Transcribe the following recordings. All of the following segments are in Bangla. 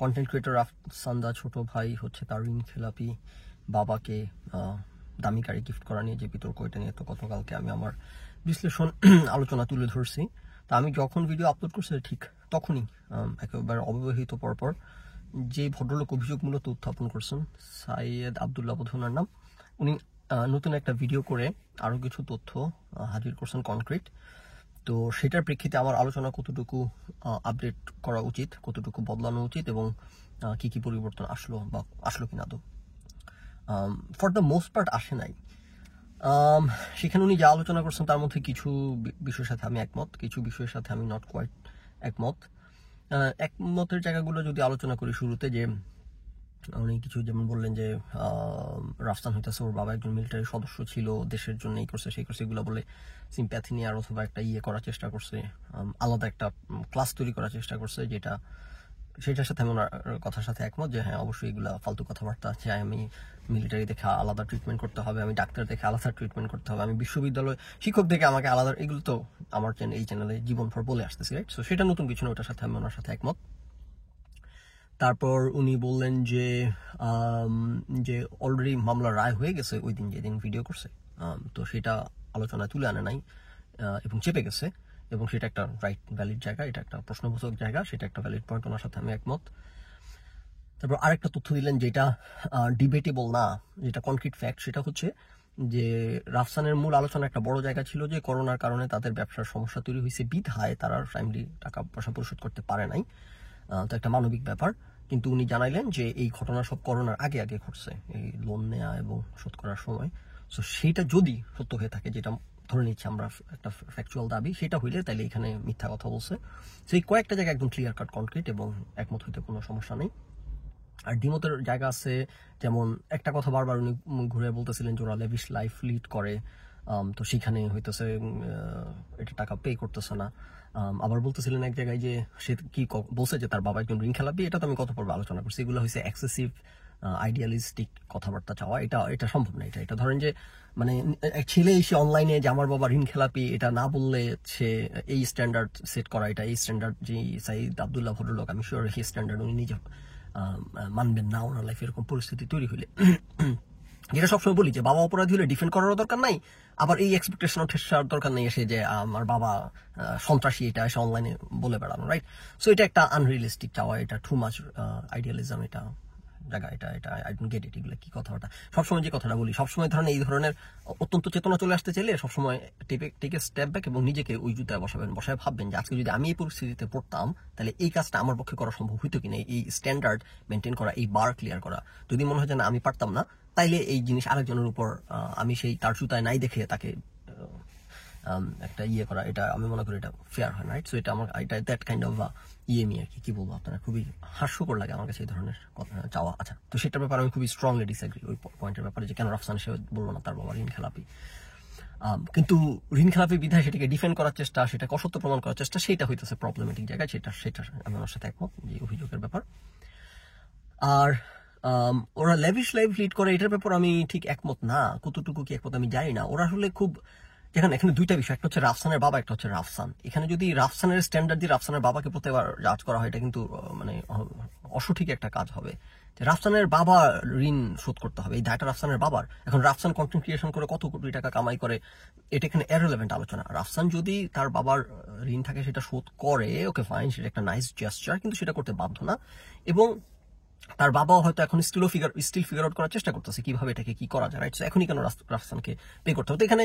কন্টেন্ট ক্রিয়েটর রাফসান্দা ছোট ভাই হচ্ছে তার ঋণ খেলাপি বাবাকে দামি গাড়ি গিফট করা নিয়ে যে বিতর্ক, এটা নিয়ে তো গতকালকে আমি আমার বিশ্লেষণ আলোচনা তুলে ধরছি। তা আমি যখন ভিডিও আপলোড করছি ঠিক তখনই একেবারে অব্যবহিত পরপর যে ভদ্রলোক অভিযোগমূলক উত্থাপন করছেন, সাইয়েদ আবদুল্লাহ বোধ ওনার নাম, উনি নতুন একটা ভিডিও করে আরও কিছু তথ্য হাজির করছেন কনক্রিট। তো সেটার প্রেক্ষিতে আমার আলোচনা কতটুকু আপডেট করা উচিত, কতটুকু বদলানো উচিত এবং কি কি পরিবর্তন আসলো কিনা। তো ফর দ্য মোস্ট পার্ট আসে নাই। সেখানে উনি যা আলোচনা করছেন তার মধ্যে কিছু বিষয়ের সাথে আমি একমত, কিছু বিষয়ের সাথে আমি নট কোয়াইট একমত। একমতের জায়গাগুলো যদি আলোচনা করি শুরুতে, যে উনি কিছু যেমন বললেন যে রাফসান হইতেছে ওর বাবা একজন মিলিটারি সদস্য ছিল, দেশের জন্য এই করছে সেই করছে, এগুলো বলে সিম্প্যাথি নিয়ে আর অথবা একটা করার চেষ্টা করছে, আলাদা একটা ক্লাস তৈরি করার চেষ্টা করছে, সেটার সাথে আমি ওনার কথার সাথে একমত যে হ্যাঁ অবশ্যই এগুলো ফালতু কথাবার্তা আছে। আমি মিলিটারি দেখে আলাদা ট্রিটমেন্ট করতে হবে, আমি ডাক্তার দেখে আলাদা ট্রিটমেন্ট করতে হবে, আমি বিশ্ববিদ্যালয় শিক্ষক দেখে আমাকে আলাদা, এগুলো তো আমার এই চ্যানেলে জীবনভর বলে আসতেছি, রাইট? সো সেটা নতুন কিছু না, ওটার সাথে আমি ওনার সাথে একমত। তারপর উনি বললেন যে যে অলরেডি মামলার রায় হয়ে গেছে ওই দিন যেদিন ভিডিও করছে, তো সেটা আলোচনায় তুলে আনে নাই এবং চেপে গেছে, এবং সেটা একটা রাইট ভ্যালিড জায়গা, এটা একটা প্রশ্নবোধক জায়গা, সেটা একটা ভ্যালিড পয়েন্ট, ওনার সাথে আমি একমত। তারপর আরেকটা তথ্য দিলেন যেটা ডিবেটেবল না, যেটা কনক্রিট ফ্যাক্ট, সেটা হচ্ছে যে রাফসানের মূল আলোচনা একটা বড় জায়গা ছিল যে করোনার কারণে তাদের ব্যবসার সমস্যা তৈরি হয়েছে বিধায় তারা টাইমলি টাকা পয়সা পরিশোধ করতে পারে নাই, তো একটা মানবিক ব্যাপার। কিন্তু উনি জানাইলেন যে এই ঘটনা সব করোনার আগে আগে ঘটছে, এই লোন নেওয়া এবং শোধ করার সময়। সো সেটা যদি সত্য হয়ে থাকে, যেটা ধরে নিচ্ছি আমরা একটা ফ্যাকচুয়াল দাবি, সেটা হইলে তাইলে এখানে মিথ্যা কথা বলছে। সেই কয়েকটা জায়গা একদম ক্লিয়ার কাট কনক্রিট এবং একমত হইতে কোনো সমস্যা নেই। আর দ্বিমতের জায়গা আছে, যেমন একটা কথা বারবার উনি ঘুরে বলতেছিলেন যে ওরা লেভিশ লাইফ লিড করে, তো সেখানে হইতেছে এটা টাকা পে করতেছে না। আবার বলতেছিলেন এক জায়গায় যে সে কি বলছে যে তার বাবা একজন ঋণ খেলাপি, এটা তো আমি কত পর্বে আলোচনা করছি। এগুলো হয়েছে এক্সেসিভ আইডিয়ালিস্টিক কথাবার্তা চাওয়া, এটা সম্ভব না। এটা ধরেন যে মানে এক ছেলে এসে অনলাইনে যে আমার বাবা ঋণ খেলাপি এটা না বললে সে এই স্ট্যান্ডার্ড সেট করা, এটা এই স্ট্যান্ডার্ড যে সাইদ আবদুল্লাহ ভদ্রলোক, আমি শিওর এই স্ট্যান্ডার্ড উনি নিজে মানবেন না ওনার লাইফে এরকম পরিস্থিতি তৈরি হইলে। যেটা সবসময় বলি যে বাবা অপরাধী হলে ডিফেন্ড করারও দরকার নাই, আবার এই এক্সপেকটেশনও ঠেসার দরকার নেই এসে যে আমার বাবা সন্ত্রাসী এটা এসে অনলাইনে বলে বেড়ানো, রাইট? সো এটা একটা আনরিয়েলিস্টিক চাওয়া, এটা টু মাচ আইডিয়ালিজম, এটা জায়গা, এটা আই ডোন্ট গেট ইট। এগুলো কি কথাটা, সবসময় যে কথাটা বলি, সবসময় ধরেন এই ধরনের অত্যন্ত চেতনা চলে আসতে চাইলে সবসময় টেকে স্টেপ ব্যাক এবং নিজেকে ওই জুতায় বসায় ভাববেন যে আজকে যদি আমি এই পরিস্থিতিতে পড়তাম তাহলে এই কাজটা আমার পক্ষে করা সম্ভব হইতো কিনা, এই স্ট্যান্ডার্ড মেনটেন করা, এই বার ক্লিয়ার করা। যদি মনে হয় যে না আমি পারতাম না, তাইলে এই জিনিস আরেকজনের উপর আমি সেই তার জুতায় নাই দেখে তাকে একটা করা, এটা আমি মনে করি এটা ফেয়ার হয় না, রাইট? সো এটা আমার এটা দ্যাট কাইন্ড অফ নিয়ে আর কি বলবো আপনারা, খুবই হাস্যকর লাগে আমার কাছে এই ধরনের চাওয়া। আচ্ছা, তো সেটার ব্যাপারে আমি খুবই স্ট্রংলি ডিসএগ্রি ওই পয়েন্টের ব্যাপারে যে কেন রাফসান সে বললো না তার বাবা ঋণ খেলাপি। কিন্তু ঋণ খেলাপি বিধায় সেটাকে ডিফেন্ড করার চেষ্টা, সেটা অসত্য প্রমাণ করার চেষ্টা, সেটা হইতেছে প্রবলেমেটিক জায়গায়, সেটা আমি আমার সাথে একমত যে অভিযোগের ব্যাপার। আর ওরা লেভিশ লাইফ লিড করে এটার ব্যাপার আমি ঠিক একমত না, কতটুকু কি একমত আমি জানি না। ওরা আসলে খুব এখানে দুইটা বিষয়, একটা হচ্ছে রাফসানের বাবা, একটা হচ্ছে রাফসান। এখানে যদি রাফসানের স্ট্যান্ডার্ড দিয়ে রাফসানের বাবাকে প্রত্যেকবার জাজ করা হয়, এটা কিন্তু মানে অসঠিক একটা কাজ হবে। রাফসানের বাবা ঋণ শোধ করতে হবে, এই দায়টা রাফসানের বাবার। এখন রাফসান কন্টেন্ট ক্রিয়েশন করে কত কোটি টাকা কামাই করে, এটা এখানে ইররিলেভেন্ট আলোচনা। রাফসান যদি তার বাবার ঋণ থাকে সেটা শোধ করে, ওকে ফাইন, সেটা একটা নাইস জেস্টার, কিন্তু সেটা করতে বাধ্য না। এবং তার বাবাও হয়তো এখন স্টিল ফিগার আউট করার চেষ্টা করতেছে কিভাবে এটাকে কি করা যায়, রাইট? এখনই কেন রাফসানকে পে করতে হবে? এখানে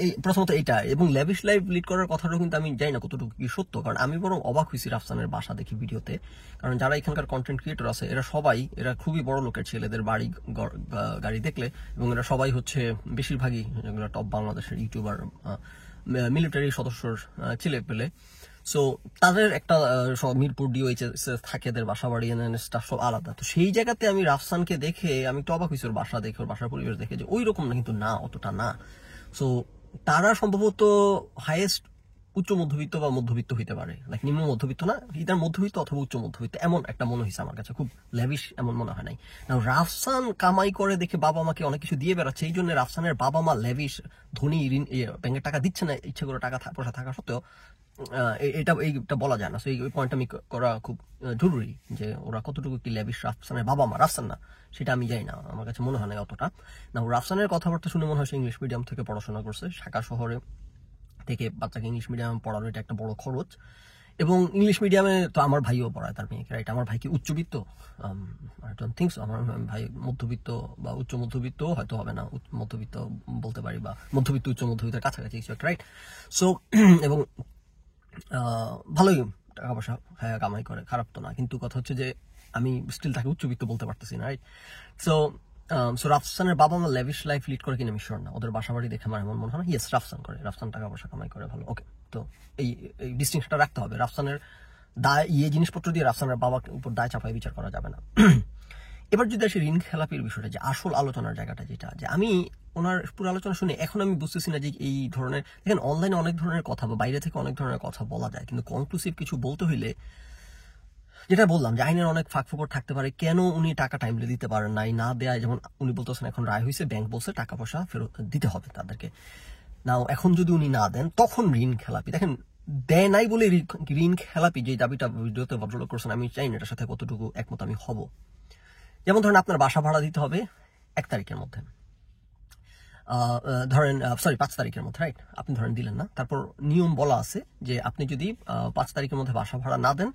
এই প্রথমত এটা, এবং লেভিশ লাইফ লিড করার কথাটাও কিন্তু আমি জানি না কতটুকু কি সত্য, কারণ আমি বরং অবাক হয়েছি রাফসানের বাসা দেখি ভিডিওতে। কারণ যারা এখানকার কন্টেন্ট ক্রিয়েটর আছে এরা খুবই বড় লোকের ছেলেদের বাড়ি গাড়ি দেখলে, এবং এরা সবাই হচ্ছে বেশিরভাগই টপ বাংলাদেশের ইউটিউবার, মিলিটারি সদস্যর ছেলে পেলে। সো তাদের একটা মিরপুর ডিওএইচএস থাকে, এদের বাসা বাড়ি স্টাফ সব আলাদা। তো সেই জায়গাতে আমি রাফসানকে দেখে আমি একটু অবাক হয়েছি, ওর বাসা দেখে, ওর বাসার পরিবেশ দেখে, যে ওই রকম না, কিন্তু না, অতটা না। সো তারা সম্ভবত হাইয়েস্ট উচ্চ মধ্যবিত্ত বা মধ্যবিত্ত হইতে পারে, লাইক নিম্ন মধ্যবিত্ত না, ইদার মধ্যবিত্ত অথবা উচ্চ মধ্যবিত্ত, এমন একটা মনে হয়েছে আমার কাছে, খুব লেভিশ এমন মনে হয় নাই। রাফসান কামাই করে দেখে বাবা মাকে অনেক কিছু দিয়ে বেড়াচ্ছে, এই জন্য রাফসানের বাবা মা লেভিশ ধনী, ঋণ ব্যাংকের টাকা দিচ্ছে না ইচ্ছে করে, টাকা পয়সা থাকা সত্ত্বেও এইটা বলা যায় না। এই পয়েন্ট আমি করা খুব জরুরি যে ওরা কতটুকু কি ল্যাভিশ রাফসানের বাবা মা, রাফসান না সেটা আমি জানি না, আমার কাছে মনে হয় না অতটা। না, রাফসানের কথাবার্তা শুনে মনে হয় সে ইংলিশ মিডিয়াম থেকে পড়াশোনা করছে, ঢাকা শহরে থেকে বাচ্চাকে ইংলিশ মিডিয়ামে পড়ানো এটা একটা বড় খরচ। এবং ইংলিশ মিডিয়ামে তো আমার ভাইও পড়ায় তার মেয়েকে, রাইট? আমার ভাই কি উচ্চবিত্ত? I don't think so. আমার ভাই মধ্যবিত্ত বা উচ্চ মধ্যবিত্ত হয়তো হবে না, মধ্যবিত্ত বলতে পারি, বা মধ্যবিত্ত উচ্চ মধ্যবিত্তের কাছাকাছি কিছু একটা, রাইট? সো এবং ভালোই টাকা পয়সা হ্যাঁ কামাই করে, খারাপ তো না, কিন্তু কথা হচ্ছে যে আমি স্টিল তাকে উচ্চবিত্ত বলতে পারতেছি না, রাইট? সো রাফসানের বাবা মা লেভিশ লাইফ লিড করে কিনা আমি শিওর না, ওদের বাসা বাড়ি দেখে আমার এমন মনে হয় না। ইয়েস, রাফসান করে, রাফসান টাকা পয়সা কামাই করে ভালো, ওকে। তো এই ডিস্টিংশনটা রাখতে হবে। রাফসানের দায় জিনিসপত্র দিয়ে রাফসানের বাবার উপর দায় চাপায় বিচার করা যাবে না। এবার যদি আসে ঋণ খেলাপির বিষয়টা, যে আসল আলোচনার জায়গাটা যেটা, যে আমি ওনার পুরো আলোচনা শুনে এখন আমি বুঝতেছি না যে এই ধরনের, দেখেন অনলাইনে অনেক ধরনের কথা বা বাইরে থেকে অনেক ধরনের কথা বলা যায়, কিন্তু কনক্লুসিভ কিছু বলতে হইলে যেটা বললাম যে আইনের অনেক ফাঁকফোকর থাকতে পারে। কেন উনি টাকা টাইমলি দিতে পারেন নাই, না দেয়, যেমন উনি বলতেছেন এখন রায় হয়েছে, ব্যাংক বলছে টাকা পয়সা ফেরত দিতে হবে তাদেরকে। নাও এখন যদি উনি না দেন তখন ঋণ খেলাপি। দেখেন দেয় নাই বলে ঋণ খেলাপি যে দাবিটা ভিডিওতে ভদ্রলোক করছেন, আমি চাই না এটার সাথে কতটুকু একমত আমি হব। যেমন ধরেন আপনার বাসা ভাড়া দিতে হবে 1 তারিখের মধ্যে, ধরেন 5 তারিখের মধ্যে, রাইট? আপনি ধরেন দিলেন না, তারপর নিয়ম বলা আছে যে আপনি যদি 5 তারিখের মধ্যে বাসা ভাড়া না দেন,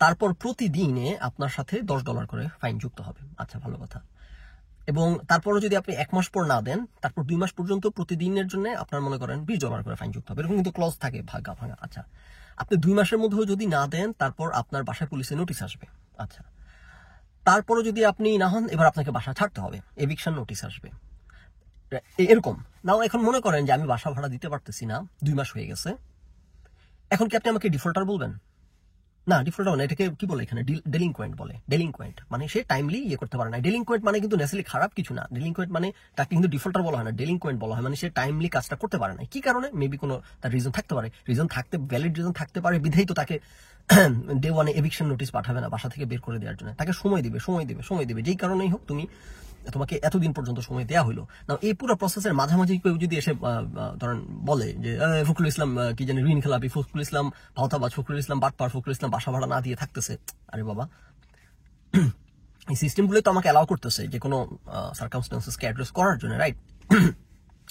তারপর প্রতিদিনে আপনার সাথে $10 করে ফাইন যুক্ত হবে। আচ্ছা, ভালো কথা। এবং তারপরও যদি আপনি 1 মাস পর না দেন, তারপর 2 মাস পর্যন্ত প্রতিদিনের জন্য আপনার মনে করেন $20 করে ফাইন যুক্ত হবে। এরকম কিন্তু ক্লজ থাকে ভাগা ভাঙা। আচ্ছা, আপনি 2 মাসের মধ্যেও যদি না দেন, তারপর আপনার বাসায় পুলিশের নোটিশ আসবে। আচ্ছা, তারপরও যদি আপনি না হন, এবার আপনাকে বাসা ছাড়তে হবে, এভিকশন নোটিশ আসবে, এরকম। নাও এখন মনে করেন যে আমি বাসা ভাড়া দিতে পারতেছি না, 2 মাস হয়ে গেছে, এখন কি আপনি আমাকে ডিফল্টার বলবেন? না, ডিফল্টার মানে এটাকে কি বলে এখানে, ডেলিনকুয়েন্ট বলে। ডেলিনকুয়েন্ট মানে সে টাইমলি করতে পারে না। ডেলিনকুয়েন্ট মানে কিন্তু নেসেসারি খারাপ কিছু না। ডেলিনকুয়েন্ট মানে তাকে কিন্তু ডিফল্টার বলা হয় না, ডেলিনকুয়েন্ট বলা হয়। মানে সে টাইমলি কাজটা করতে পারে না, কি কারণে? মেবি কোনো তার রিজন থাকতে পারে, ভ্যালিড রিজন থাকতে পারে, বিধাই তো তাকে ডে ওয়ানে এভিকশন নোটিশ পাঠাবে না বাসা থেকে বের করে দেওয়ার জন্য, তাকে সময় দিবে, যেই কারণেই হোক তোমাকে এতদিন পর্যন্ত সময় দেওয়া হলো না। এই পুরো প্রসেসের মাঝামাঝি কেউ যদি এসে ধরেন বলে যে ফখরুল ইসলাম কি জানি ঋণ খেলাপি, ফখরুল ইসলাম ভাওতাবাজ, ফখরুল ইসলাম বাটপার, ফখরুল ইসলাম বাসা ভাড়া না দিয়ে থাকতেছে, আরে বাবা, এই সিস্টেমগুলো তো আমাকে অ্যালাউ করতেছে যে কোনো সার্কামস্টেন্সেসকে অ্যাড্রেস করার জন্য, রাইট?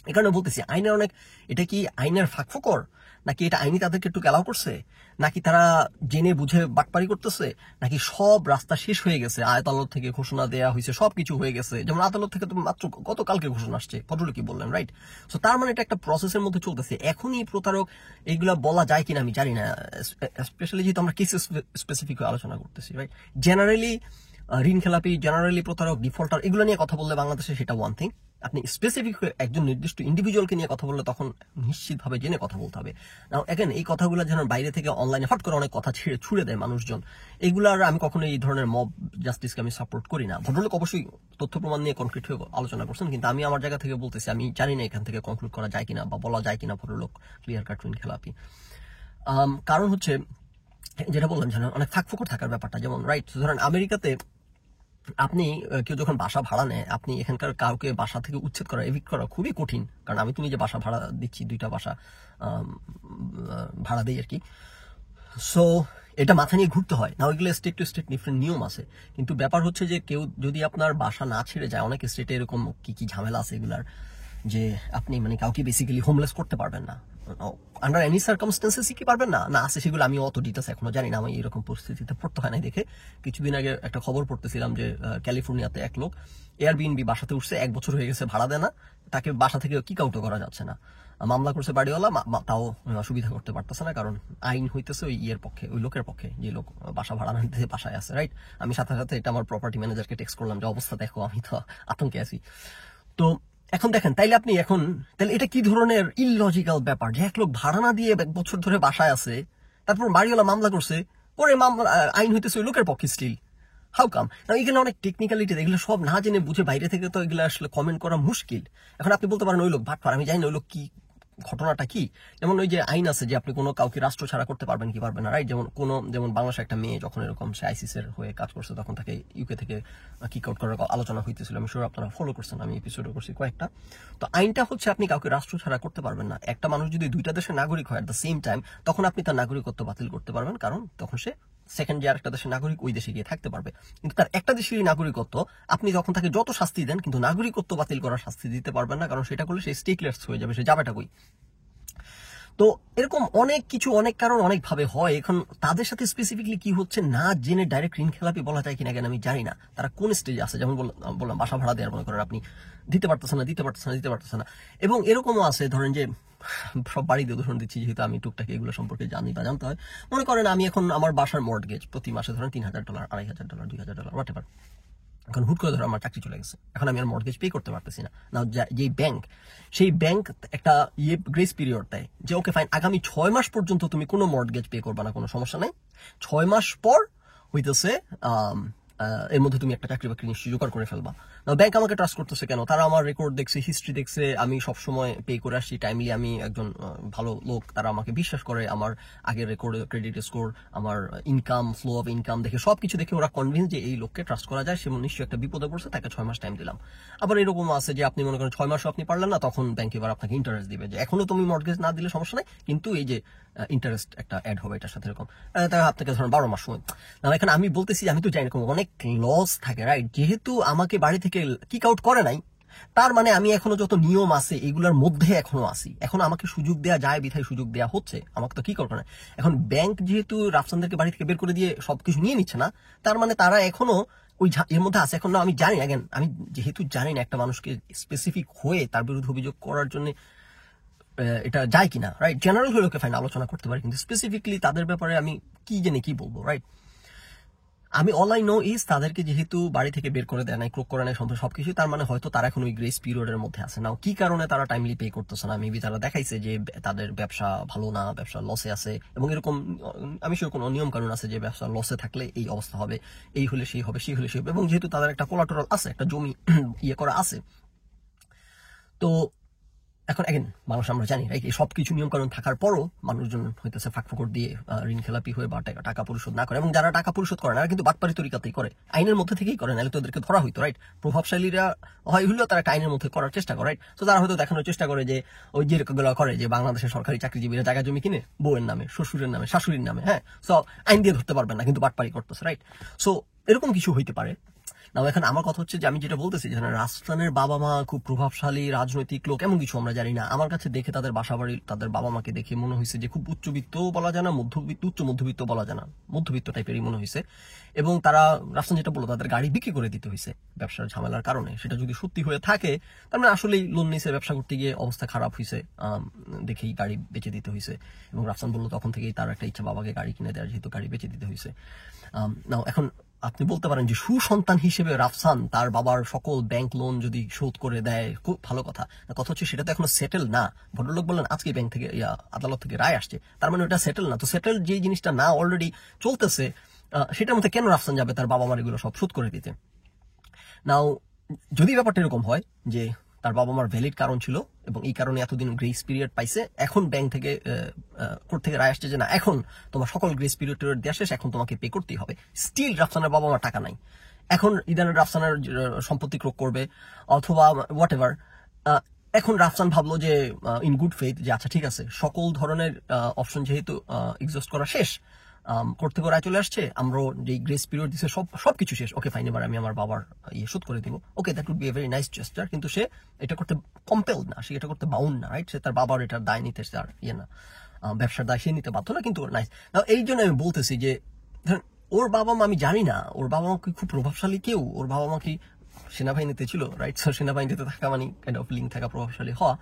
এই কারণে বলতেছি আইনের অনেক, এটা কি আইনের ফাঁকফোকর, নাকি এটা আইনি তাদেরকে একটু অ্যালাউ করছে, নাকি তারা জেনে বুঝে বাটপারি করতেছে, নাকি সব রাস্তা শেষ হয়ে গেছে, আদালত থেকে ঘোষণা দেওয়া হয়েছে, সবকিছু হয়ে গেছে, যেমন আদালত থেকে তো মাত্র গতকালকে ঘোষণা আসছে, ভদ্রলোক কি বললেন, রাইট? সো তার মানে এটা একটা প্রসেসের মধ্যে চলতেছে। এখনই প্রতারক এইগুলা বলা যায় কিনা আমি জানি না, স্পেশালি যেহেতু আমরা কেস স্পেসিফিক আলোচনা করতেছি, রাইট? জেনারেলি ঋণ খেলাপি, জেনারেলি প্রতারক, ডিফল্টার, এগুলো নিয়ে কথা বললে বাংলাদেশে সেটা ওয়ান থিং। আপনি স্পেসিফিক একজন নির্দিষ্ট ইন্ডিভিজুয়ালকে নিয়ে কথা বললে তখন নিশ্চিতভাবে জেনে কথা বলতে হবে। নাও এখানে এই কথাগুলো যেন বাইরে থেকে অনলাইনে হট করে অনেক কথা ছুড়ে দেয় মানুষজন, এগুলার আমি কখনো এই ধরনের মব জাস্টিসকে আমি সাপোর্ট করি না। ভদ্রলোক অবশ্যই তথ্য প্রমাণ নিয়ে কনক্রিট হয়ে আলোচনা করছেন, কিন্তু আমি আমার জায়গা থেকে বলতেছি আমি জানি না এখান থেকে কনক্লুড করা যায় কিনা বা বলা যায় কিনা ভদ্রলোক ক্লিয়ার কাট ঋণ খেলাপি। কারণ হচ্ছে যেটা বললাম যেন অনেক ফাঁকফোকর থাকার ব্যাপারটা, যেমন রাইট ধরেন আমেরিকাতে আপনি কেউ যখন বাসা ভাড়া নেয়, আপনি এখানকার কাউকে বাসা থেকে উচ্ছেদ করা, এভিক্ট করা খুবই কঠিন। কারণ আমি তুমি যে বাসা ভাড়া দিচ্ছি, 2টা বাসা ভাড়া দিই আর কি। সো এটা মাথা নিয়ে ঘুরতে হয় না, ওইগুলো স্টেট টু স্টেট ডিফারেন্ট নিয়ম আছে। কিন্তু ব্যাপার হচ্ছে যে কেউ যদি আপনার বাসা না ছেড়ে যায়, অনেক স্টেটে এরকম কি ঝামেলা আছে এগুলার, যে আপনি মানে কাউকে বেসিক্যালি হোমলেস করতে পারবেন না, আন্ডার এনি সার্কামস্টেন্সেসই কি পারবেন না, না আছে সেগুলো আমি অত ডিটেলস এখনো জানি না, আমি এরকম পরিস্থিতিতে পড়তে হয় না দেখে। কিছুদিন আগে একটা খবর পড়তেছিলাম যে ক্যালিফোর্নিয়াতে এক লোক এয়ারবিএনবি বাসাতে উঠছে, 1 বছর হয়ে গেছে ভাড়া দেয় না, তাকে বাসা থেকে কিক আউটও করা যাচ্ছে না, মামলা করছে বাড়িওয়ালা, তাও সুবিধা করতে পারতেছে না, কারণ আইন হইতেছে ওই পক্ষে, ওই লোকের পক্ষে যে লোক বাসা ভাড়া না দিতে বাসায় আছে, রাইট? আমি সাথে সাথে এটা আমার প্রপার্টি ম্যানেজারকে টেক্সট করলাম যে অবস্থা দেখো, আমি তো আতঙ্কে আছি। তো এখন দেখেন, তাইলে এটা কি ধরনের ইললজিক্যাল ব্যাপার যে এক লোক ভাড়া না দিয়ে 1 বছর ধরে বাসায় আছে, তারপর বাড়িওয়ালা মামলা করছে, পরে মামলা আইন হইতেছে ওই লোকের পক্ষে স্টিল। How come? এগুলো অনেক টেকনিক্যালিটি, এগুলো সব না জেনে বুঝে বাইরে থেকে তো এগুলো আসলে কমেন্ট করা মুশকিল। এখন আপনি বলতে পারেন ওই লোক বাটপার, আমি জানি না ওই লোক কি ঘটনাটা কি, যেমন ওই যে আইন আছে যে আপনি কোনো কাউকে রাষ্ট্র ছাড়া করতে পারবেন কি পারবেন না, রাইট? যেমন বাংলাদেশে একটা মেয়ে যখন এরকম সে আইসিস এর হয়ে কাজ করছে, তখন তাকে ইউকে থেকে কিক আউট করার আলোচনা হইতেছিল, আমি শিওর আপনারা ফলো করছেন, আমি এপিসোডও করছি কয়েকটা। তো আইনটা হচ্ছে আপনি কাউকে রাষ্ট্র ছাড়া করতে পারবেন না। একটা মানুষ যদি দুইটা দেশের নাগরিক হয় এট দ্য সেম টাইম, তখন আপনি তার নাগরিকত্ব বাতিল করতে পারবেন, কারণ তখন সে সেকেন্ড যে আরেকটা দেশের নাগরিক ওই দেশে গিয়ে থাকতে পারবে। কিন্তু তার একটা দেশেরই নাগরিকত্ব, আপনি তখন তাকে যত শাস্তি দেন কিন্তু নাগরিকত্ব বাতিল করার শাস্তি দিতে পারবেন না, কারণ সেটা করলে সে স্টেটলেস হয়ে যাবে, সে যাবেটা কই। তো এরকম অনেক কিছু, অনেক কারণ অনেকভাবে হয়। এখন তাদের সাথে স্পেসিফিকলি কি হচ্ছে না জেনে ডাইরেক্ট ঋণ খেলাপি বলা যায় কিনা কেন আমি জানি না। তারা কোন স্টেজে আছে, যেমন বললাম বাসা ভাড়া দেওয়ার মনে করেন আপনি দিতে পারতেছে না। এবং এরকমও আছে, ধরেন যে সব বাড়িতে উদাহরণ দিচ্ছি যেহেতু আমি টুকটাক এগুলো সম্পর্কে জানি বা জানতে হয়। মনে করেন আমি এখন আমার বাসার মর্টগেজ প্রতি মাসে ধরেন $3,000, $2,500, $2,000 হোয়াটএভার। এখন হুট করে ধরো আমার চাকরি চলে গেছে, এখন আমি আর মর্টগেজ পে করতে পারতেছি না। না, যে ব্যাংক, সেই ব্যাংক একটা গ্রেস পিরিয়ড দেয় যে ওকে ফাইন, আগামী 6 মাস পর্যন্ত তুমি কোনো মর্টগেজ পে করবে না, কোনো সমস্যা নাই। 6 মাস পর হইতেছে এর মধ্যে তুমি একটা চাকরি বাকরি নিশ্চয়ই জোগাড় করে ফেলবা। না, ব্যাংক আমাকে ট্রাস্ট করতেছে কেন? তারা আমার রেকর্ড দেখছে, হিস্ট্রি দেখছে, আমি সবসময় পে করে আসছি টাইমলি, আমি একজন ভালো লোক, তারা আমাকে বিশ্বাস করে। আমার আগের রেকর্ড, ক্রেডিট স্কোর, আমার ইনকাম, ফ্লো অফ ইনকাম দেখে, সবকিছু দেখে ওরা কনভিন্স যে এই লোককে ট্রাস্ট করা যায়, সে নিশ্চয়ই একটা বিপদে পড়ছে, তাকে 6 মাস টাইম দিলাম। আবার এরকম আছে যে আপনি মনে করেন 6 মাসও আপনি পারলেন না, তখন ব্যাংক এবার আপনাকে ইন্টারেস্ট দিবে যে এখনো তুমি মর্টগেজ না দিলে সমস্যা নাই, কিন্তু এই যে ইন্টারেস্ট একটা অ্যাড হবে এটার সাথে, এরকম আপনাকে ধরেন 12 মাস সময়। না, এখন আমি বলতেছি, আমি তো জানি এরকম অনেক লস থাকে, রাইট? যেহেতু আমাকে বাড়ি থেকে কিক আউট করে নাই, তার মানে আমি এখনো যত নিয়ম আছে এগুলোর মধ্যে এখনো আসি, এখন আমাকে সুযোগ দেওয়া যায় বিধায় সুযোগ দেওয়া হচ্ছে, আমাকে তো কি করবে না। এখন ব্যাংক যেহেতু রাফসানদেরকে বাড়ি থেকে বের করে দিয়ে সবকিছু নিয়ে নিচ্ছে না, তার মানে তারা এখনো ওই এর মধ্যে আছে। এখন না, আমি জানি, আমি যেহেতু জানি না একটা মানুষকে স্পেসিফিক হয়ে তার বিরুদ্ধে অভিযোগ করার জন্য এটা যায় কিনা, রাইট? জেনারেল হয়ে লোকে ফাইন আলোচনা করতে পারি, কিন্তু স্পেসিফিকলি তাদের ব্যাপারে আমি কি জানি কি বলবো, রাইট? আমি অল আই নো ইজ তাদেরকে যেহেতু বাড়ি থেকে বের করে দেয় নাই, ক্রোক করে নেয় সম্পর্কে সবকিছু, তার মানে হয়তো তারা এখন ওই গ্রেস পিরিয়ডের মধ্যে আছে না। কি কারণে তারা টাইমলি পে করতেছে না? মেবি তারা দেখাইছে যে তাদের ব্যবসা ভালো না, ব্যবসা লসে আছে, এবং এরকম আমি শিওর কোনো নিয়ম কানুন আছে যে ব্যবসা লসে থাকলে এই অবস্থা হবে, এই হলে সেই হবে, সেই হলে সেই হবে। এবং যেহেতু তাদের একটা কোলাটেরাল আছে, একটা জমি ইয়ে করা আছে, তো এখন মানুষ আমরা জানি, রাইট? এই সবকিছু নিয়ম কানুন থাকার পরও মানুষজন হইতেছে ফাঁকফোকর দিয়ে ঋণ খেলাপি হয়ে বা টাকা পরিশোধ না করে, এবং যারা টাকা পরিশোধ করে না কিন্তু বাটপারি তরিকাতেই করে, আইনের মধ্যে থেকেই করে, নাহলে তো ওদেরকে ধরা হইতো, রাইট? প্রভাবশালীরা হয় হইলেও তারা একটা আইনের মধ্যে করার চেষ্টা করে, রাইট? তো তারা হয়তো দেখানোর চেষ্টা করে যে ওই যে গুলো করে যে বাংলাদেশের সরকারি চাকরিজীবীরা জায়গা জমি কিনে বউয়ের নামে, শ্বশুরের নামে, শাশুড়ির নামে, হ্যাঁ, সো আইন দিয়ে ধরতে পারবেন না কিন্তু বাটপারি করতেছে, রাইট? সো এরকম কিছু হইতে পারে না। এখন আমার কথা হচ্ছে যে আমি যেটা বলতেছি, যে রাফসানের বাবা মা খুব প্রভাবশালী রাজনৈতিক লোক, এমন কিছু আমরা জানি না। আমার কাছে দেখে তাদের বাসাবাড়ি, তাদের বাবা মাকে দেখে মনে হয়েছে যে খুব উচ্চবিত্তও বলা যায় না, উচ্চ মধ্যবিত্ত বলা যায় না, মধ্যবিত্ত টাইপেরই মনে হয়েছে। এবং তারা, রাফসান যেটা বললো, তাদের গাড়ি বিক্রি করে দিতে হয়েছে ব্যবসার ঝামেলার কারণে। সেটা যদি সত্যি হয়ে থাকে, তার মানে আসলেই লোন নিয়েছে, ব্যবসা করতে গিয়ে অবস্থা খারাপ হয়েছে, দেখেই গাড়ি বেচে দিতে হয়েছে। এবং রাফসান বললো তখন থেকেই তার একটা ইচ্ছা বাবাকে গাড়ি কিনে দেওয়ার, যেহেতু গাড়ি বেচে দিতে হয়েছে। নাও এখন আপনি বলতে পারেন যে সুসন্তান হিসেবে রাফসান তার বাবার সকল ব্যাংক লোন যদি শোধ করে দেয়, খুব ভালো কথা। কথা হচ্ছে সেটা তো এখনো সেটেল না। ভদ্রলোক বললেন আজকে ব্যাংক থেকে আদালত থেকে রায় আসছে, তার মানে ওটা সেটেল না। তো সেটেল যে জিনিসটা না অলরেডি চলতেছে, সেটার মধ্যে কেন রাফসান যাবে তার বাবা মার এগুলো সব শোধ করে দিতে? নাও যদি ব্যাপারটা এরকম হয় যে তার বাবা মার ভ্যালিড কারণ ছিল এবং এই কারণে এতদিন গ্রেস পিরিয়ড পাইছে, এখন ব্যাংক থেকে কোর্ট থেকে রায় আসছে যে না, এখন তোমার সকল গ্রেস পিরিয়ড দেওয়া শেষ, এখন তোমাকে পে করতেই হবে, স্টিল রাফসানের বাবা মার টাকা নাই, এখন ইদানের রাফসানের সম্পত্তি ক্রোক করবে অথবা হোয়াট এভার। এখন রাফসান ভাবলো যে ইন গুড ফেথ যে আচ্ছা ঠিক আছে, সকল ধরনের অপশন যেহেতু এক্সস্ট করা শেষ, কোর্ট থেকে রায় চলে আসছে, আমরা যে গ্রেস পিরিয়ড দিচ্ছে সবকিছু শেষ, ওকে ফাইন, এবার আমি আমার বাবার শোধ করে দিব, okay that would be a very nice gesture. কিন্তু সে এটা করতে কম্পেল না, সে এটা করতে বাউন্ড না, রাইট? সে তার বাবার এটার দায় নিতে, তার না ব্যবসার দায় সে নিতে বাধ্য না, কিন্তু নাইস। এই জন্য আমি বলতেছি যে ধরেন ওর বাবা মা, আমি জানি না ওর বাবা মা কি খুব প্রভাবশালী কেউ, ওর বাবা মা কি সেনাবাহিনীতে ছিল, রাইট? সেনাবাহিনীতে থাকা মানে কাইন্ড অফ লিঙ্ক থাকা, প্রভাবশালী হওয়া।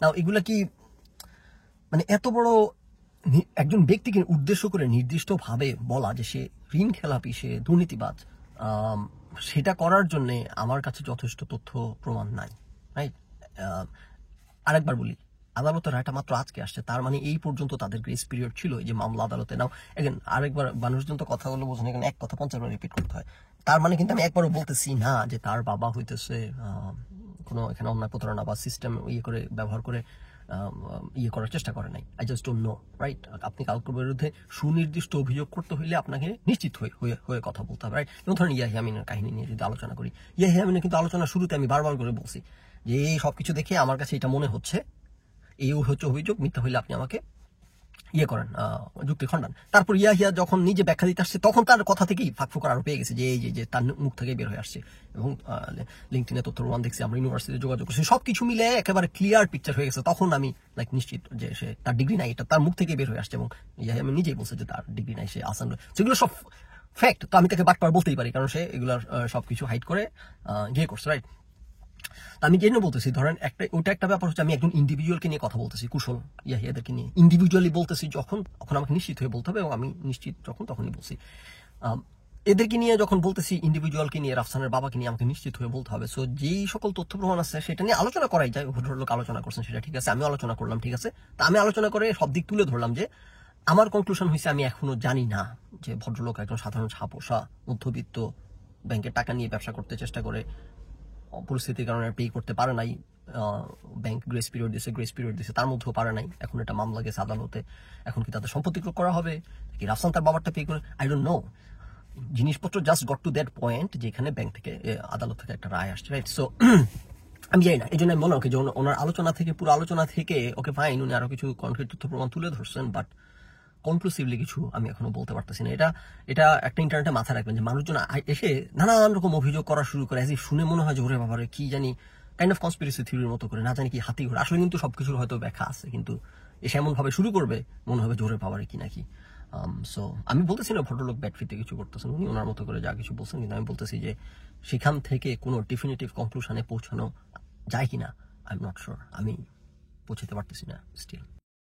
নাও এগুলা কি মানে এত বড় একজন ব্যক্তিকে উদ্দেশ্য করে নির্দিষ্টভাবে বলা যে সে ঋণ খেলাপি, সে দুর্নীতিবাজ, সেটা করার জন্য আমার কাছে যথেষ্ট তথ্য প্রমাণ নাই, রাইট? আরেকবার বলি, আদালতের রায়টা মাত্র আজকে আসছে, তার মানে এই পর্যন্ত তাদের গ্রেস পিরিয়ড ছিল এই যে মামলা আদালতে। নাও আরেকবার মানুষজন তো কথাগুলো বোঝেন, এখানে এক কথা 50 বার রিপিট করতে হয়। তার মানে কিন্তু আমি একবারও বলতেছি না যে তার বাবা হইতেছে কোনো এখানে অন্যায় প্রতারণা বা সিস্টেম ইয়ে করে ব্যবহার করে ইয়ে করার চেষ্টা করে নাই। I just don't know, right? আপনি কাউকে বিরুদ্ধে সুনির্দিষ্ট অভিযোগ করতে হইলে আপনাকে নিশ্চিত হয়ে কথা বলতে হবে, রাইট? যেমন ধরেন ইয়াহিয়া আমিনের কাহিনী নিয়ে যদি আলোচনা করি, ইয়াহিয়া আমিনের কিন্তু আলোচনার শুরুতে আমি বারবার করে বলছি যে এই সবকিছু দেখে আমার কাছে এটা মনে হচ্ছে, এই হচ্ছে অভিযোগ, মিথ্যা হইলে আপনি আমাকে ইয়ে করেন, যুক্তি খণ্ডান। তারপর ইয়াহিয়া যখন নিজে ব্যাখ্যা দিতে আসছে তখন তার কথা থেকেই ফাঁকফোকর আরো পেয়ে গেছে যে এই যে তার মুখ থেকে বের হয়ে আসছে, এবং লিঙ্কডিনে তথ্য প্রমাণ দেখছি, আমরা ইউনিভার্সিটিতে যোগাযোগ করছি, সবকিছু মিলে একেবারে ক্লিয়ার পিকচার হয়ে গেছে। তখন আমি নিশ্চিত যে সে তার ডিগ্রি নাই, এটা তার মুখ থেকে বের হয়ে আসছে, এবং ইয়াহিয়া আমি নিজেই বলছে যে তার ডিগ্রি নাই, সে আসান, সেগুলো সব ফ্যাক্ট। তো আমি তাকে বাটপার বলতেই পারি, কারণ সে এগুলার সবকিছু হাইড করে ইয়ে করছে, রাইট? আমি জেনে বলতেছি, ধরেন ওটা একটা ব্যাপার হচ্ছে আমি একজন ইন্ডিভিজুয়ালকে নিয়ে কথা বলতেছি, কুশল ইয়াহিয়াদেরকে নিয়ে ইন্ডিভিজুয়ালি বলতেছি, যখন আমাকে নিশ্চিত হয়ে বলতে হবে, এবং আমি নিশ্চিত তখনই বলছি। এদেরকে নিয়ে যখন বলতেছি, ইন্ডিভিজুয়ালকে নিয়ে, রাফসানের বাবাকে নিয়ে আমাকে নিশ্চিত হয়ে বলতে হবে। সো যেই সকল তথ্য প্রমাণ আছে সেটা নিয়ে আলোচনা করাই যায়, ভদ্রলোক আলোচনা করছেন সেটা ঠিক আছে, আমি আলোচনা করলাম, ঠিক আছে। তা আমি আলোচনা করে সব দিক তুলে ধরলাম যে আমার কনক্লুশন হয়েছে আমি এখনো জানি না যে ভদ্রলোক একজন সাধারণ ছাপোষা মধ্যবিত্ত, ব্যাংকের টাকা নিয়ে ব্যবসা করতে চেষ্টা করে, পরিস্থিতির কারণে পে করতে পারে নাই, ব্যাংক গ্রেস পিরিয়ড দিয়েছে, তার মধ্যেও পারে নাই, এখন এটা মামলা গেছে আদালতে, এখন কি তাদের সম্পত্তি ক্রয় করা হবে, কি রাফসান তার বাবারটা পে করে, আই ডোন্ট নো। জিনিসপত্র just got to that point যেখানে ব্যাংক থেকে, আদালত থেকে একটা রায় আসছে, রাইট? সো আমি জানি না, এই জন্য আমি মনে হয় যে ওনার আলোচনা থেকে, পুরো আলোচনা থেকে ওকে ফাইন, উনি আরো কিছু কনক্রিট তথ্য প্রমাণ তুলে ধরছেন, বাট কনক্লুসিভলি কিছু আমি এখনো বলতে পারতেছি না। এটা একটা ইন্টারনেটে মাথায় রাখবেন যে মানুষজন এসে নানান রকম অভিযোগ করা শুরু করে, শুনে মনে হয় যে ওরে বাবারে কি জানি, কাইন্ড অফ কনস্পিরেসি থিওরির মতো করে, না জানি কি হাতি ঘোড়া, আসলে কিন্তু সবকিছুর হয়তো ব্যাখ্যা আছে, কিন্তু এসে এমন ভাবে শুরু করবে মনে হবে জোরে বাবারে কি নাকি। সো আমি বলতেছি না ভদ্রলোক ব্যাট ফিতে কিছু করতেছেন, উনি ওনার মতো করে যা কিছু বলছেন, কিন্তু আমি বলতেছি যে সেখান থেকে কোনো ডেফিনিটিভ কনক্লুশনে পৌঁছানো যায় কিনা আই এম নট শিওর, আমি পৌঁছাতে পারতেছি না স্টিল।